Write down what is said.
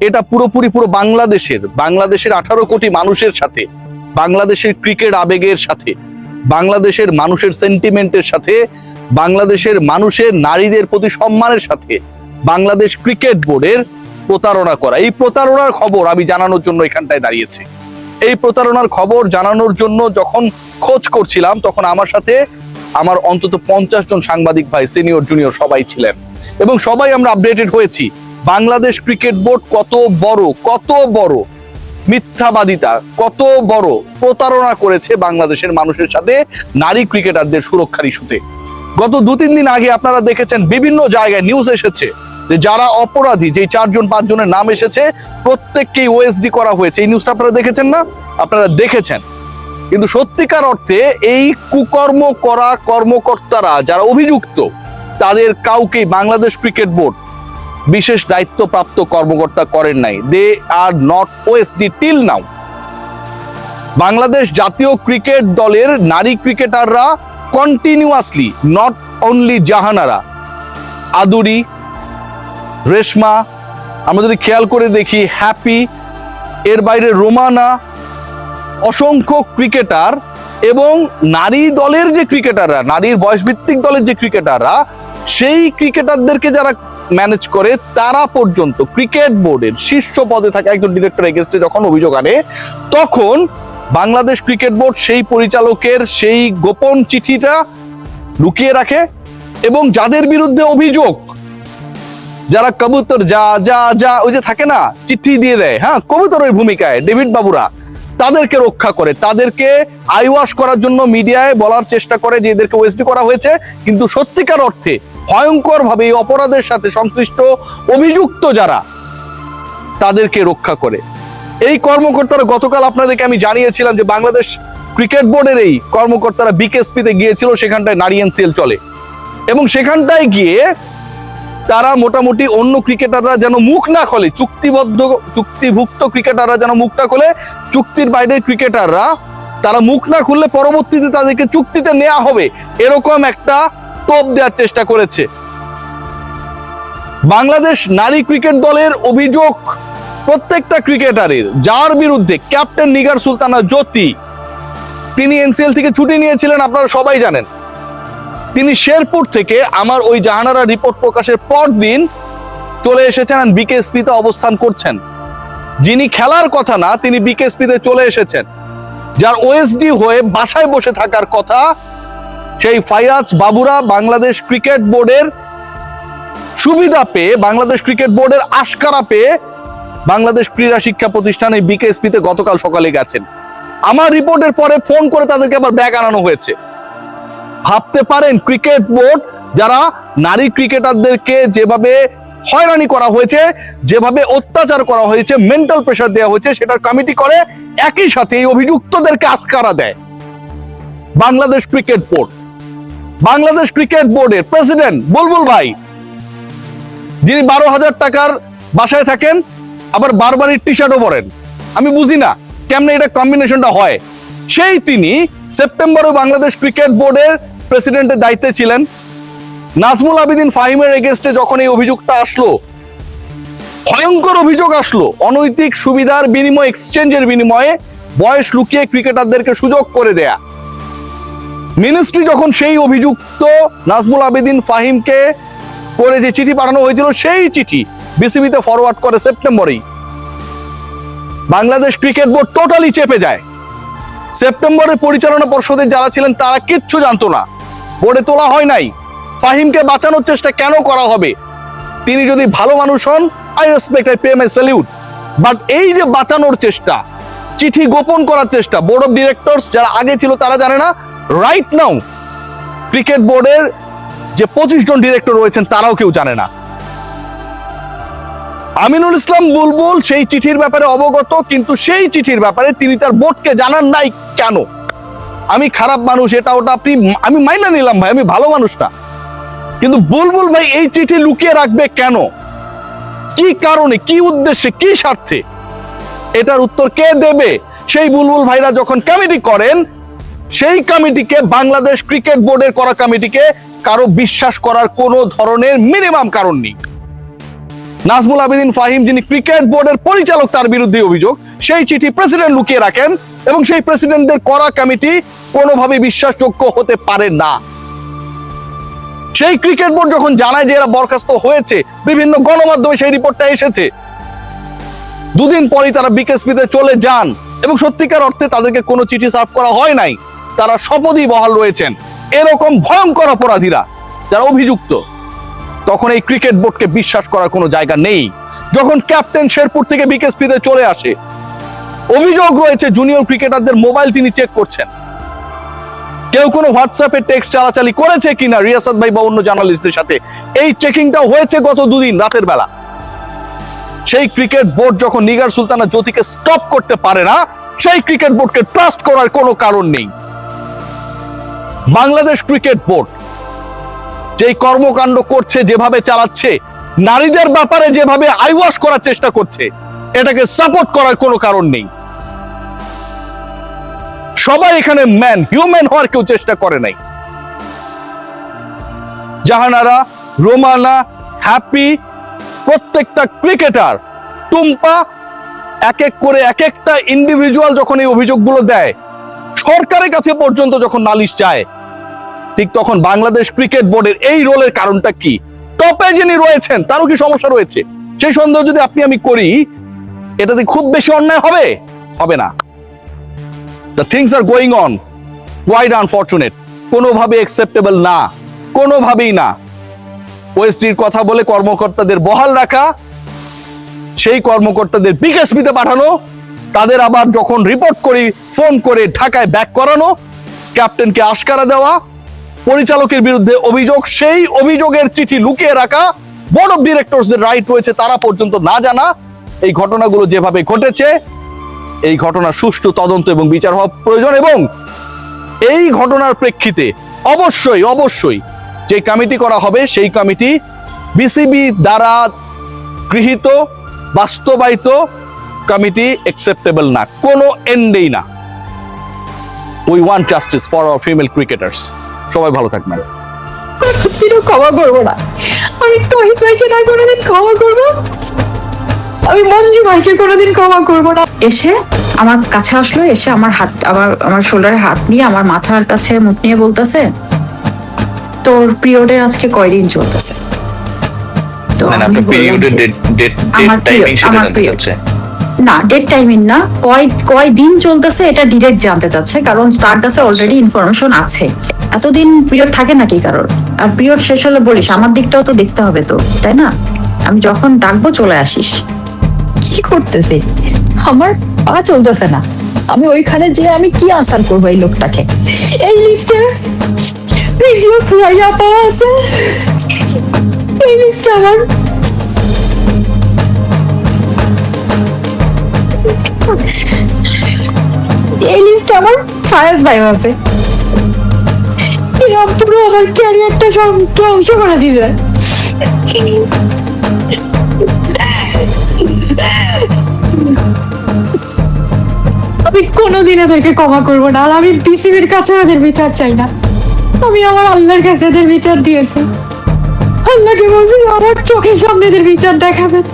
এটা পুরো বাংলাদেশের 18 কোটি মানুষের সাথে, বাংলাদেশের ক্রিকেট আবেগের সাথে, বাংলাদেশের মানুষের সেন্টিমেন্টের সাথে, বাংলাদেশের মানুষের নারীদের প্রতি সম্মানের সাথে বাংলাদেশ ক্রিকেট বোর্ডের প্রতারণা করা। এই প্রতারণার খবর আমি জানানোর জন্য এখানটায় দাঁড়িয়েছি। এই প্রতারণার খবর জানানোর জন্য যখন খোঁজ করছিলাম, তখন আমার সাথে আমার অন্তত 50 জন সাংবাদিক ভাই, সিনিয়র জুনিয়র সবাই ছিলেন, এবং সবাই আমরা আপডেটেড হয়েছি বাংলাদেশ ক্রিকেট বোর্ড কত বড় মিথ্যাবাদিতা, কত বড় প্রতারণা করেছে বাংলাদেশের মানুষের সাথে নারী ক্রিকেটারদের সুরক্ষার ইস্যুতে। গত 2-3 দিন আগে আপনারা দেখেছেন বিভিন্ন জায়গায় নিউজ এসেছে যে যারা অপরাধী, যে 4-5 জনের নাম এসেছে, প্রত্যেককেই ওএসডি করা হয়েছে। এই নিউজটা আপনারা দেখেছেন না? আপনারা দেখেছেন। কিন্তু সত্যিকার অর্থে এই কুকর্ম করা কর্মকর্তারা যারা অভিযুক্ত, তাদের কাউকেই বাংলাদেশ ক্রিকেট বোর্ড বিশেষ দায়িত্বপ্রাপ্ত কর্মকর্তা করেন নাই। They are not OSD till now. Bangladesh জাতীয় ক্রিকেট দলের নারী ক্রিকেটাররা continuously, not only Jahanara, Aduri, Reshma, আমরা যদি খেয়াল করে দেখি হ্যাপি, এর বাইরে রোমানা, অসংখ্য ক্রিকেটার এবং নারী দলের যে ক্রিকেটাররা, নারীর বয়সভিত্তিক দলের যে ক্রিকেটাররা, সেই ক্রিকেটারদেরকে যারা ম্যানেজ করে, তারা পর্যন্ত ক্রিকেট বোর্ডের শীর্ষ পদে থাকা একজন ডিরেক্টর এগেইনস্টে যখন অভিযোগ আনে, তখন বাংলাদেশ ক্রিকেট বোর্ড সেই পরিচালকের সেই গোপন চিঠিটা লুকিয়ে রাখে, এবং যাদের বিরুদ্ধে অভিযোগ, যারা কবুতর যা যা যা ওই যে থাকে না, চিঠি দিয়ে দেয়, হ্যাঁ, কবুতরের ভূমিকায় ডেভিড বাবুরা, তাদেরকে রক্ষা করে, তাদেরকে আইওয়াশ করার জন্য মিডিয়ায় বলার চেষ্টা করে যে এদেরকে ওএসডি করা হয়েছে। কিন্তু সত্যিকার অর্থে ভয়ঙ্কর ভাবে এই অপরাধের সাথে সংশ্লিষ্ট অভিযুক্ত যারা, তাদেরকে রক্ষা করে এই কর্মকর্তারা। গতকাল আপনাদেরকে আমি জানিয়েছিলাম যে বাংলাদেশ ক্রিকেট বোর্ডের এই কর্মকর্তারা বিকেএসপিতে গিয়েছিল, সেখানটায় নারী এনসিএল চলে, এবং সেখানটায় গিয়ে তারা মোটামুটি অন্য ক্রিকেটাররা যেন মুখ না খোলে, চুক্তিভুক্ত ক্রিকেটাররা যেন মুখ না খোলে, চুক্তির বাইরের ক্রিকেটাররা তারা মুখ না খুললে পরবর্তীতে তাদেরকে চুক্তিতে নেওয়া হবে, এরকম একটা তোপ দেওয়ার চেষ্টা করেছে। বাংলাদেশ নারী ক্রিকেট দলের অভিযোগ প্রত্যেকটা ক্রিকেটারের, যার বিরুদ্ধে ক্যাপ্টেন নিগার সুলতানা জ্যোতি, তিনি এনসিএল থেকে ছুটি নিয়েছিলেন, আপনারা সবাই জানেন। তিনি শেরপুর থেকে আমার ওই জাহানারা রিপোর্ট প্রকাশের পর দিন চলে এসেছেন, বিকেএসপিতে অবস্থান করছেন। যিনি খেলার কথা না, তিনি বিকেএসপিতে চলে এসেছেন। যার ওএসডি হয়ে বাসায় বসে থাকার কথা, সেই ফায়াজ বাবুরা বাংলাদেশ ক্রিকেট বোর্ডের সুবিধা পেয়ে, বাংলাদেশ ক্রিকেট বোর্ডের আশকারা পেয়ে বাংলাদেশ ক্রীড়া শিক্ষা প্রতিষ্ঠানে বিকেএসপিতে গতকাল সকালে গেছেন। আমার রিপোর্টের পরে ফোন করে তাদেরকে আবার ব্যাগ আনানো হয়েছে। ভাবতে পারেন ক্রিকেট বোর্ড যারা নারী ক্রিকেটারদেরকে যেভাবে হয়রানি করা হয়েছে, যেভাবে অত্যাচার করা হয়েছে, মেন্টাল প্রেসার দেওয়া হয়েছে, সেটার কমিটি করে, একই সাথে এই অভিযুক্তদেরকে আশকারা দেয় Bangladesh cricket board. Bangladesh cricket বোর্ডের প্রেসিডেন্ট বুলবুল ভাই, যিনি 12,000 টাকার বাসায় থাকেন, আবার বারবারই টি শার্টও পরেন, আমি বুঝি না কেমনে এটা কম্বিনেশনটা হয়। সেই তিনি সেপ্টেম্বরে বাংলাদেশ ক্রিকেট বোর্ডের প্রেসিডেন্টের দায়িত্বে ছিলেন। নাজমুল আবেদিন ফাহিমের এগেইনস্টে যখন এই অভিযোগটা আসলো, ভয়ঙ্কর অভিযোগ আসলো, অনৈতিক সুবিধার বিনিময়ে, এক্সচেঞ্জের বিনিময়ে বয়স লুকিয়ে ক্রিকেটারদেরকে সুযোগ করে দেয়া, মিনিস্ট্রি যখন সেই অভিযুক্ত নাজমুল আবেদিন ফাহিমকে করে যে চিঠি পাঠানো হয়েছিল, সেই চিঠি বিসিবিতে ফরওয়ার্ড করে সেপ্টেম্বরেই, বাংলাদেশ ক্রিকেট বোর্ড টোটালি চেপে যায়। সেপ্টেম্বরে পরিচালনা পর্ষদের যারা ছিলেন তারা কিচ্ছু জানতো না, বোর্ডে তোলা হয় নাই। ফাহিমকে বাঁচানোর চেষ্টা কেন করা হবে? তিনি যদি ভালো মানুষ হন, I respect, I pay my salute, but এই যে বাঁচানোর চেষ্টা, চিঠি গোপন করার চেষ্টা, বোর্ড অফ ডিরেক্টরস যারা আগে ছিল তারা জানে না, রাইট নাও ক্রিকেট বোর্ডের যে 25 জন ডিরেক্টর রয়েছেন তারাও কেউ জানে না। আমিনুল ইসলাম বুলবুল সেই চিঠির ব্যাপারে অবগত, কিন্তু সেই চিঠির ব্যাপারে তিনি তার বোর্ডকে জানান নাই কেন? আমি খারাপ মানুষ, এটা ওটা আমি মাইনা নিলাম ভাই, আমি ভালো মানুষ না, কিন্তু বুলবুল ভাই এই চিঠি লুকিয়ে রাখবে কেন? কি কারণে, কি উদ্দেশ্যে, কি স্বার্থে? এটার উত্তর কে দেবে? সেই বুলবুল ভাইরা যখন কমিটি করেন, সেই কমিটিকে, বাংলাদেশ ক্রিকেট বোর্ডের করা কমিটিকে কারো বিশ্বাস করার কোনো ধরনের মিনিমাম কারণ নেই। নাজমুল আবেদিন ফাহিম যিনি ক্রিকেট বোর্ডের পরিচালক তার বিরুদ্ধে অভিযোগ, সেই চিঠি প্রেসিডেন্ট লুকিয়ে রাখেন এবং সেই প্রেসিডেন্টদের করা কমিটি কোনোভাবে বিশ্বাসযোগ্য হতে পারে না। সেই ক্রিকেট বোর্ড যখন জানায় যে এরা বরখাস্ত হয়েছে, বিভিন্ন গণমাধ্যমে সেই রিপোর্টটা এসেছে, দুদিন পরই তারা বিকেএসপিতে চলে যান এবং সত্যিকার অর্থে তাদেরকে কোনো চিঠি সার্ভ করা হয় নাই, তারা শপথই বহাল রয়েছেন। এরকম ভয়ঙ্কর অপরাধীরা যারা অভিযুক্ত, তখন এই ক্রিকেট বোর্ডকে বিশ্বাস করার কোনো জায়গা নেই। যখন ক্যাপ্টেন শেরপুর থেকে বিকেএসপিতে চলে আসে, অভিযোগ রয়েছে জুনিয়র ক্রিকেটারদের মোবাইল তিনি চেক করছেন, কেউ কোনো হোয়াটসঅ্যাপে টেক্সট চালাচালি করেছে কিনা রিয়াসাত ভাই বা অন্য জার্নালিস্টদের সাথে, এই চেকিংটা হয়েছে গত দুদিন রাতের বেলা। সেই ক্রিকেট বোর্ড যখন নিগার সুলতানা জ্যোতিকে স্টপ করতে পারে না, সেই ক্রিকেট বোর্ডকে ট্রাস্ট করার কোনো কারণ নেই। বাংলাদেশ ক্রিকেট বোর্ড যেই কর্মকাণ্ড করছে, যেভাবে চালাচ্ছে, নারীদের ব্যাপারে যেভাবে আইওয়াশ করার চেষ্টা করছে, এটাকে সাপোর্ট করার কোনো কারণ নেই। সবাই এখানে হিউম্যান হওয়ার কেউ চেষ্টা করে নাই। জাহানারা, রোমানা, হ্যাপি, প্রত্যেকটা ক্রিকেটার, টুম্পা, এক এক করে এক একটা ইন্ডিভিজুয়াল যখন এই অভিযোগগুলো দেয়, সরকারের কাছে পর্যন্ত যখন নালিশ যায়, ঠিক তখন বাংলাদেশ ক্রিকেট বোর্ডের এই রোলের কারণটা কি? টপে যিনি রয়েছেন তারও কি সমস্যা রয়েছে? সেই সন্দেহ যদি আপনি আমি করি, এটাতে খুব বেশি অন্যায় হবে? হবে না। The things are going on quite unfortunate, কোনোভাবে অ্যাকসেপ্টেবল না, কোনোভাবেই না। ওএসডির কথা বলে কর্মকর্তাদের বহাল রাখা, সেই কর্মকর্তাদের বিকেএসপিতে পাঠানো, তাদের আবার যখন রিপোর্ট করি ফোন করে ঢাকায় ব্যাক করানো, ক্যাপ্টেনকে আশকারা দেওয়া, পরিচালকের বিরুদ্ধে অভিযোগ, সেই অভিযোগের চিঠি লুকিয়ে রাখা, বোর্ড অফ ডিরেক্টরসদের রাইট রয়েছে তারা পর্যন্ত না জানা, এই ঘটনাগুলো যেভাবে ঘটেছে, এই ঘটনার সুষ্ঠু তদন্ত এবং বিচার হওয়া প্রয়োজন। এবং এই ঘটনার প্রেক্ষিতে অবশ্যই অবশ্যই যে কমিটি করা হবে, সেই কমিটি বিসিবি দ্বারা গৃহীত বাস্তবায়িত কমিটি অ্যাকসেপ্টেবল না, কোনো এন্ডেই না। We want justice for our female cricketers. সবাই ভালো থাকবেন। ক্ষমা করবো না, আমি তহিদ ভাইকে না কোনোদিন ক্ষমা করবো, আমি মঞ্জু ভাইকে কোনোদিন ক্ষমা করবো না। এসে আমার কাছে আসলো, এসে আমার হাত, আমার শোল্ডারে হাত নিয়ে আমার মাথার কাছে মুখ নিয়ে বলতেছে, তোর পিরিয়ডের আজকে কয়দিন চলতেছে? তো আমি না, ডেট টাইমিং না, কয়দিন চলতেছে এটা ডিরেক্ট জানতে চাচ্ছে, কারণ তার কাছে অলরেডি ইনফরমেশন আছে। এতদিন পিরিয়ড থাকে নাকি কারোর? আর পিরিয়ড শেষ হলে বলিস, আমার দিকটাও তো দেখতে হবে তো, তাই না? আমি যখন ডাকবো চলে আসিস। কি করতেছে? আমার পা চলতেছে না, আমি ওইখানে যে আমি কি আনসার করবো এই লোকটাকে? এই লিস্টে রিজিও সুরাইয়া পাওয়া আছে, এই লিস্টে আমার এই লিস্টে আমার ফায়াজ ভাইও আছে। এরা পুরো আমার ক্যারিয়ারটা ধ্বংস করে দিবে। আমি কোনোদিন এদেরকে ক্ষমা করবো না, আর আমি বিসিবির কাছে এদের বিচার চাই না। আমি আমার আল্লাহর কাছে এদের বিচার দিয়েছি, আল্লাহকে বলছি আমার চোখের সামনে এদের বিচার দেখাবেন।